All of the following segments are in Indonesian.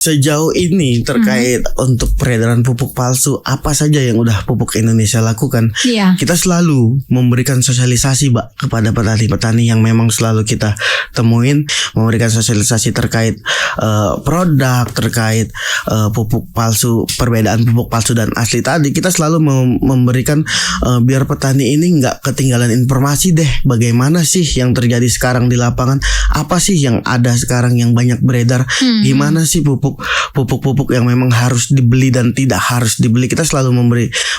Sejauh ini terkait untuk peredaran pupuk palsu, apa saja yang udah Pupuk Indonesia lakukan? Iya. Kita selalu memberikan sosialisasi, Mbak, kepada petani-petani yang memang selalu kita temuin, memberikan sosialisasi terkait produk, terkait pupuk palsu, perbedaan pupuk palsu dan asli tadi. Kita selalu memberikan biar petani ini nggak ketinggalan informasi deh, bagaimana sih yang terjadi sekarang di lapangan, apa sih yang ada sekarang yang banyak beredar, gimana sih pupuk yang memang harus dibeli dan tidak harus dibeli. Kita selalu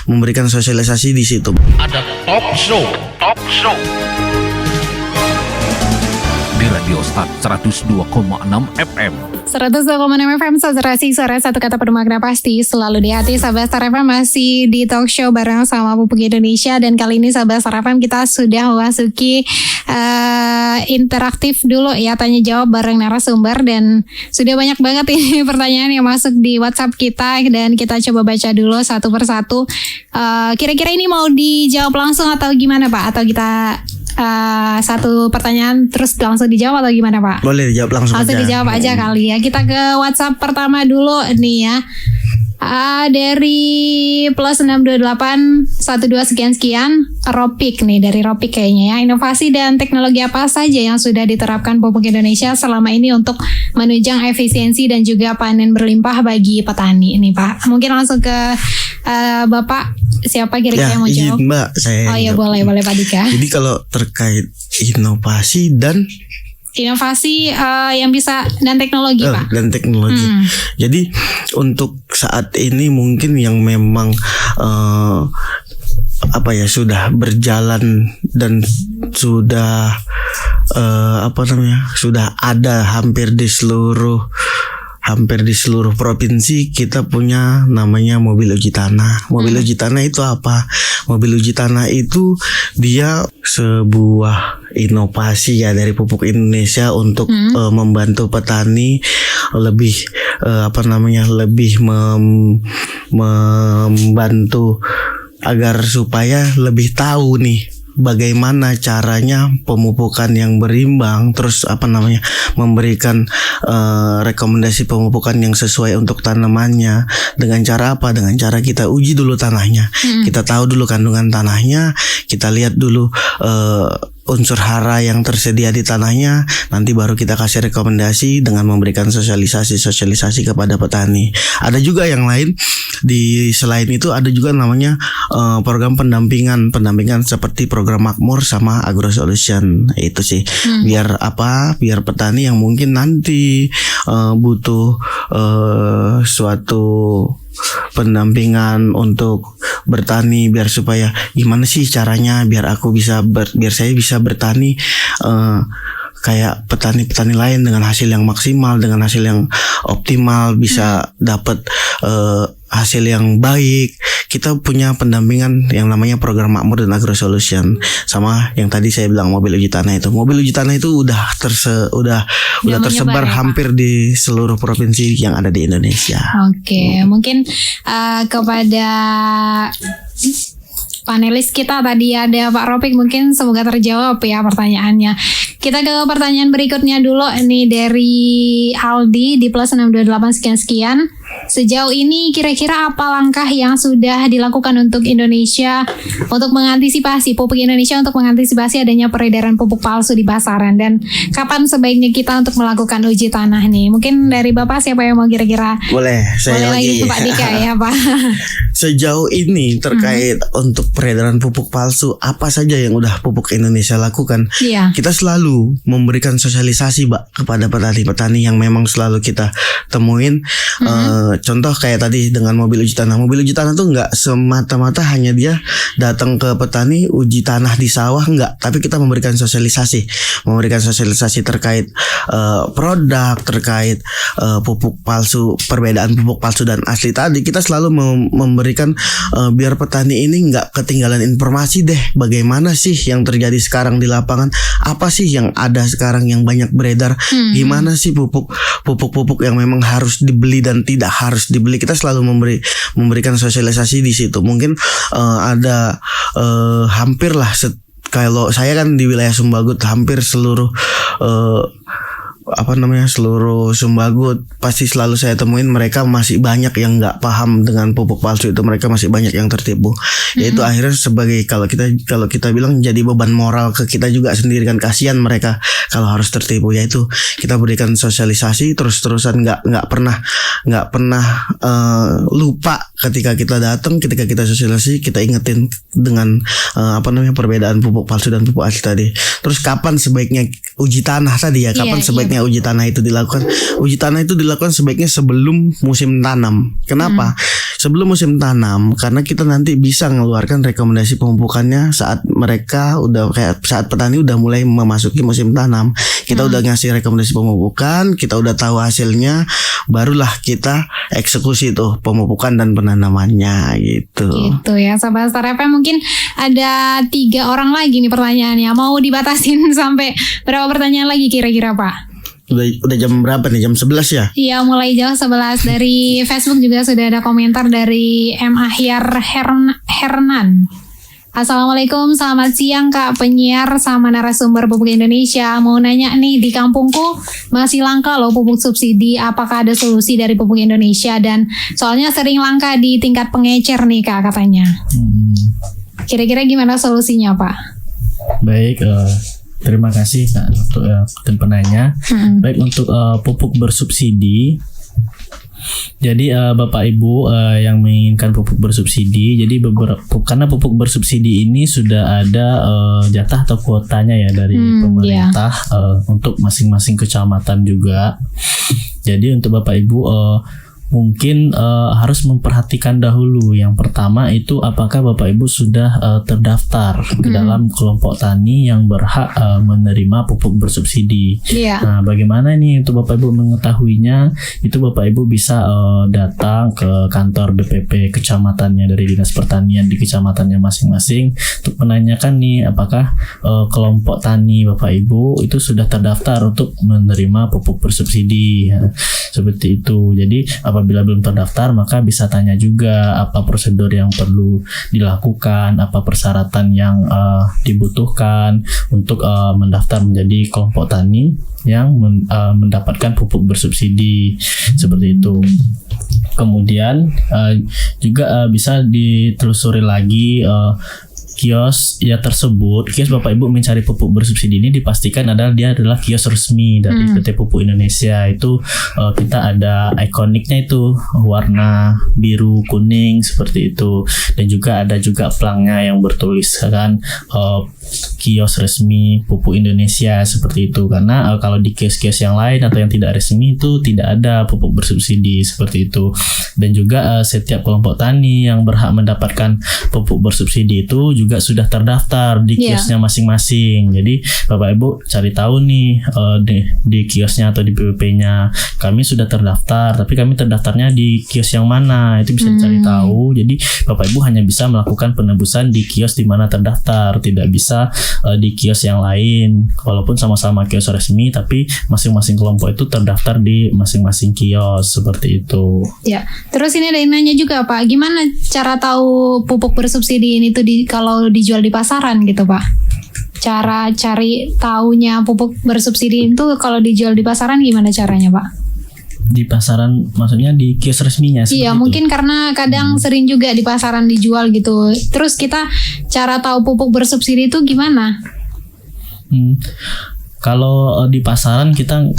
memberikan sosialisasi di situ. Ada talk show di Radio Start 102,6 FM. 102,6 FM, Saudara satu kata penuh makna pasti selalu di hati. Sahabat Star FM masih di talk show bareng sama Pupuk Indonesia. Dan kali ini Sahabat Star FM kita sudah memasuki interaktif dulu ya, tanya jawab bareng narasumber. Dan sudah banyak banget ini pertanyaan yang masuk di WhatsApp kita, dan kita coba baca dulu satu persatu. Kira-kira ini mau dijawab langsung atau gimana Pak? Atau kita satu pertanyaan terus langsung dijawab atau gimana Pak? Boleh dijawab langsung aja. Dijawab aja kali ya. Kita ke WhatsApp pertama dulu nih ya. Dari plus 628 12 sekian Ropik nih, dari Ropik kayaknya ya. Inovasi dan teknologi apa saja yang sudah diterapkan Pupuk Indonesia selama ini untuk menunjang efisiensi dan juga panen berlimpah bagi petani ini Pak? Mungkin langsung ke Bapak, siapa kira-kira yang mau jawab? Mbak, saya. Oh iya, boleh Pak Dika. Jadi kalau terkait inovasi dan yang bisa dan teknologi Pak. Dan teknologi. Jadi untuk saat ini mungkin yang memang sudah berjalan dan sudah sudah ada hampir di seluruh provinsi. Kita punya namanya mobil uji tanah. Mobil uji tanah itu apa? Mobil uji tanah itu dia sebuah inovasi ya dari Pupuk Indonesia untuk membantu petani lebih membantu agar supaya lebih tahu nih bagaimana caranya pemupukan yang berimbang, terus memberikan rekomendasi pemupukan yang sesuai untuk tanamannya. Dengan cara apa? Dengan cara kita uji dulu tanahnya. Kita tahu dulu kandungan tanahnya, kita lihat dulu unsur hara yang tersedia di tanahnya, nanti baru kita kasih rekomendasi dengan memberikan sosialisasi kepada petani. Ada juga yang lain selain itu ada juga namanya program pendampingan seperti program Makmur sama Agro Solution. Itu sih biar petani yang mungkin nanti butuh suatu pendampingan untuk bertani, biar supaya gimana sih caranya biar saya bisa bertani kayak petani-petani lain dengan hasil yang maksimal, dengan hasil yang optimal, bisa dapat hasil yang baik. Kita punya pendampingan yang namanya program Makmur dan Agro Solution. Sama yang tadi saya bilang mobil uji tanah itu. Mobil uji tanah itu udah tersebar hampir di seluruh provinsi yang ada di Indonesia. Oke, mungkin kepada panelis kita tadi ada Pak Ropik, mungkin semoga terjawab ya pertanyaannya. Kita ke pertanyaan berikutnya dulu. Ini dari Aldi di plus 628 sekian. Sejauh ini kira-kira apa langkah yang sudah dilakukan untuk Indonesia untuk mengantisipasi Pupuk Indonesia untuk mengantisipasi adanya peredaran pupuk palsu di pasaran, dan kapan sebaiknya kita untuk melakukan uji tanah nih? Mungkin dari Bapak siapa yang mau kira-kira? Boleh lagi Pak Dika ya Pak. Sejauh ini terkait untuk peredaran pupuk palsu, apa saja yang udah Pupuk Indonesia lakukan? Iya. Kita selalu memberikan sosialisasi, Mbak, kepada petani-petani yang memang selalu kita temuin. Contoh kayak tadi dengan mobil uji tanah. Mobil uji tanah tuh nggak semata-mata hanya dia datang ke petani uji tanah di sawah, nggak. Tapi kita memberikan sosialisasi terkait produk, terkait pupuk palsu, perbedaan pupuk palsu dan asli tadi. Kita selalu memberikan biar petani ini nggak ketinggalan informasi deh, bagaimana sih yang terjadi sekarang di lapangan, apa sih yang ada sekarang yang banyak beredar, gimana sih pupuk yang memang harus dibeli dan tidak harus dibeli. Kita selalu memberikan sosialisasi di situ. Mungkin ada hampir lah kalau saya kan di wilayah Sumbagut, hampir seluruh seluruh Sumbagut, pasti selalu saya temuin mereka masih banyak yang nggak paham dengan pupuk palsu itu, mereka masih banyak yang tertipu. Yaitu akhirnya sebagai kalau kita bilang jadi beban moral ke kita juga sendiri kan, kasihan mereka kalau harus tertipu. Yaitu kita berikan sosialisasi terus-terusan, nggak pernah lupa ketika kita datang, ketika kita sosialisasi kita ingetin dengan perbedaan pupuk palsu dan pupuk asli tadi. Terus kapan sebaiknya uji tanah tadi ya, kapan sebaiknya uji tanah itu dilakukan? Uji tanah itu dilakukan sebaiknya sebelum musim tanam. Kenapa? Sebelum musim tanam, karena kita nanti bisa mengeluarkan rekomendasi pemupukannya saat saat petani udah mulai memasuki musim tanam. Kita udah ngasih rekomendasi pemupukan, kita udah tahu hasilnya, barulah kita eksekusi tuh pemupukan dan penanamannya gitu. Gitu ya, Sobat Star FM. Mungkin ada 3 orang lagi nih pertanyaannya. Mau dibatasin sampai berapa pertanyaan lagi kira-kira, Pak? Udah jam berapa nih? Jam 11 ya? Iya, mulai jam 11. Dari Facebook juga sudah ada komentar dari M. Ahyar Hernan. Assalamualaikum, selamat siang Kak penyiar sama narasumber Pupuk Indonesia. Mau nanya nih, di kampungku masih langka loh pupuk subsidi. Apakah ada solusi dari Pupuk Indonesia? Dan soalnya sering langka di tingkat pengecer nih Kak katanya. Kira-kira gimana solusinya Pak? Baik, terima kasih Kak untuk penanya. Baik, untuk pupuk bersubsidi. Jadi Bapak Ibu yang menginginkan pupuk bersubsidi, jadi karena pupuk bersubsidi ini sudah ada jatah atau kuotanya ya dari pemerintah untuk masing-masing kecamatan juga. Jadi untuk Bapak Ibu mungkin harus memperhatikan dahulu. Yang pertama itu apakah Bapak Ibu sudah terdaftar ke dalam kelompok tani yang berhak menerima pupuk bersubsidi. Nah, bagaimana nih untuk Bapak Ibu mengetahuinya? Itu Bapak Ibu bisa datang ke kantor BPP kecamatannya dari Dinas Pertanian di kecamatannya masing-masing untuk menanyakan nih apakah kelompok tani Bapak Ibu itu sudah terdaftar untuk menerima pupuk bersubsidi. Seperti itu. Jadi apabila belum terdaftar, maka bisa tanya juga apa prosedur yang perlu dilakukan, apa persyaratan yang dibutuhkan untuk mendaftar menjadi kelompok tani yang mendapatkan pupuk bersubsidi. Seperti itu. Kemudian juga bisa ditelusuri lagi kios Bapak Ibu mencari pupuk bersubsidi ini dipastikan dia adalah kios resmi dari PT Pupuk Indonesia. Itu kita ada ikoniknya itu warna biru kuning seperti itu, dan juga ada plangnya yang bertuliskan kios resmi Pupuk Indonesia seperti itu. Karena kalau di kios-kios yang lain atau yang tidak resmi itu tidak ada pupuk bersubsidi seperti itu. Dan juga setiap kelompok tani yang berhak mendapatkan pupuk bersubsidi itu juga sudah terdaftar di kiosnya masing-masing. Jadi Bapak Ibu cari tahu nih di kiosnya atau di PPP-nya kami sudah terdaftar, tapi kami terdaftarnya di kios yang mana, itu bisa dicari tahu. Jadi Bapak Ibu hanya bisa melakukan penebusan di kios di mana terdaftar, tidak bisa di kios yang lain. Walaupun sama-sama kios resmi, tapi masing-masing kelompok itu terdaftar di masing-masing kios seperti itu. Ya, terus ini ada yang nanya juga Pak, gimana cara tahu pupuk bersubsidi ini tuh kalau dijual di pasaran gitu Pak? Cara cari taunya pupuk bersubsidi itu kalau dijual di pasaran gimana caranya Pak? Di pasaran maksudnya di kios resminya? Iya, mungkin karena kadang sering juga di pasaran dijual gitu. Terus kita cara tahu pupuk bersubsidi itu gimana? Kalau di pasaran kita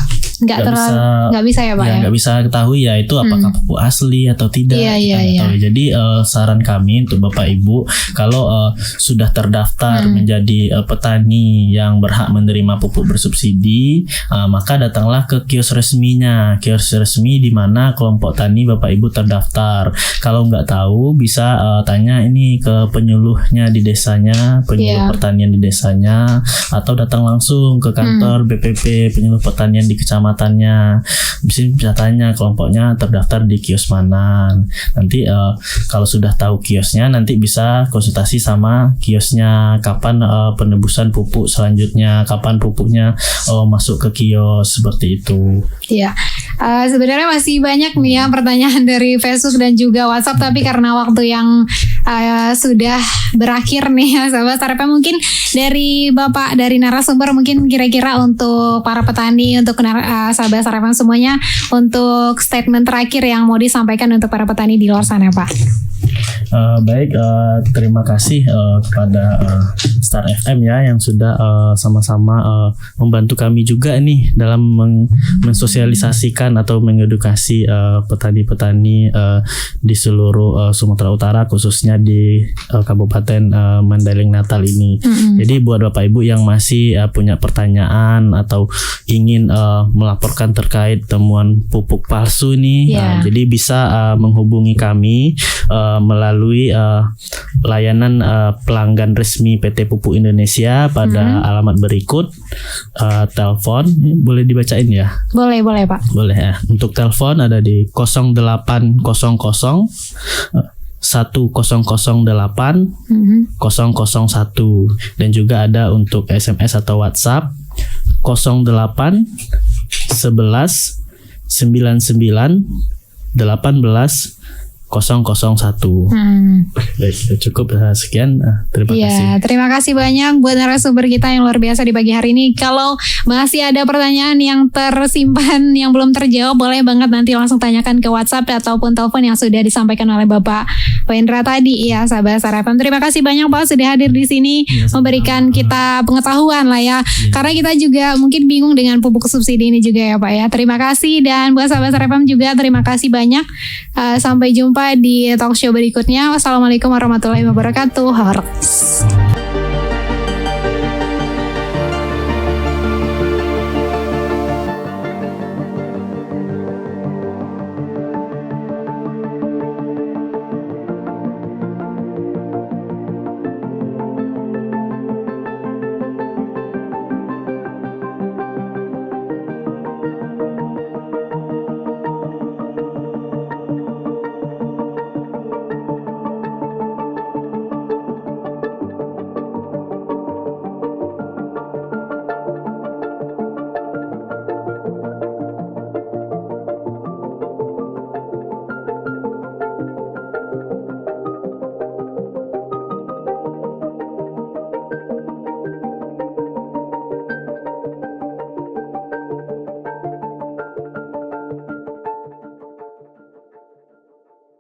nggak bisa ya Pak ya? Nggak bisa ketahui ya itu apakah pupuk asli atau tidak. Iya. Jadi saran kami untuk Bapak Ibu, kalau sudah terdaftar menjadi petani yang berhak menerima pupuk bersubsidi, maka datanglah ke kios resminya, kios resmi di mana kelompok tani Bapak Ibu terdaftar. Kalau nggak tahu bisa tanya ini ke penyuluhnya di desanya, penyuluh pertanian di desanya, atau datang langsung ke kantor BPP penyuluh pertanian di kecamatannya. Bisa tanya kelompoknya terdaftar di kios mana. Nanti kalau sudah tahu kiosnya, nanti bisa konsultasi sama kiosnya kapan penebusan pupuk selanjutnya, kapan pupuknya masuk ke kios seperti itu. Iya, sebenarnya masih banyak nih ya pertanyaan dari Facebook dan juga WhatsApp, tapi karena waktu yang sudah berakhir nih ya sahabat Star FM. Mungkin dari Bapak, dari narasumber, mungkin kira-kira untuk para petani, untuk sahabat Star FM semuanya, untuk statement terakhir yang mau disampaikan untuk para petani di luar sana, Pak. Baik, terima kasih kepada Star FM ya yang sudah sama-sama membantu kami juga nih dalam mensosialisasikan atau mengedukasi petani-petani di seluruh Sumatera Utara, khususnya di Kabupaten Mandailing Natal ini. Jadi buat Bapak Ibu yang masih punya pertanyaan atau ingin melaporkan terkait temuan pupuk palsu nih, jadi bisa menghubungi kami melalui layanan pelanggan resmi PT Pupuk Indonesia pada alamat berikut. Telepon boleh dibacain ya? Boleh Pak. Boleh ya. Untuk telepon ada di 0800 1008 001, dan juga ada untuk SMS atau WhatsApp 08 11 99 18 001. Baik, cukup sekian. Terima kasih. Terima kasih banyak buat narasumber kita yang luar biasa di pagi hari ini. Kalau masih ada pertanyaan yang tersimpan yang belum terjawab, boleh banget nanti langsung tanyakan ke WhatsApp ataupun telepon yang sudah disampaikan oleh Bapak Wendra tadi ya, sahabat Star FM. Terima kasih banyak Pak sudah hadir di sini memberikan kita pengetahuan lah ya. Karena kita juga mungkin bingung dengan pupuk subsidi ini juga ya Pak ya. Terima kasih, dan buat sahabat Star FM juga terima kasih banyak. Sampai jumpa di talk show berikutnya. Wassalamualaikum warahmatullahi wabarakatuh.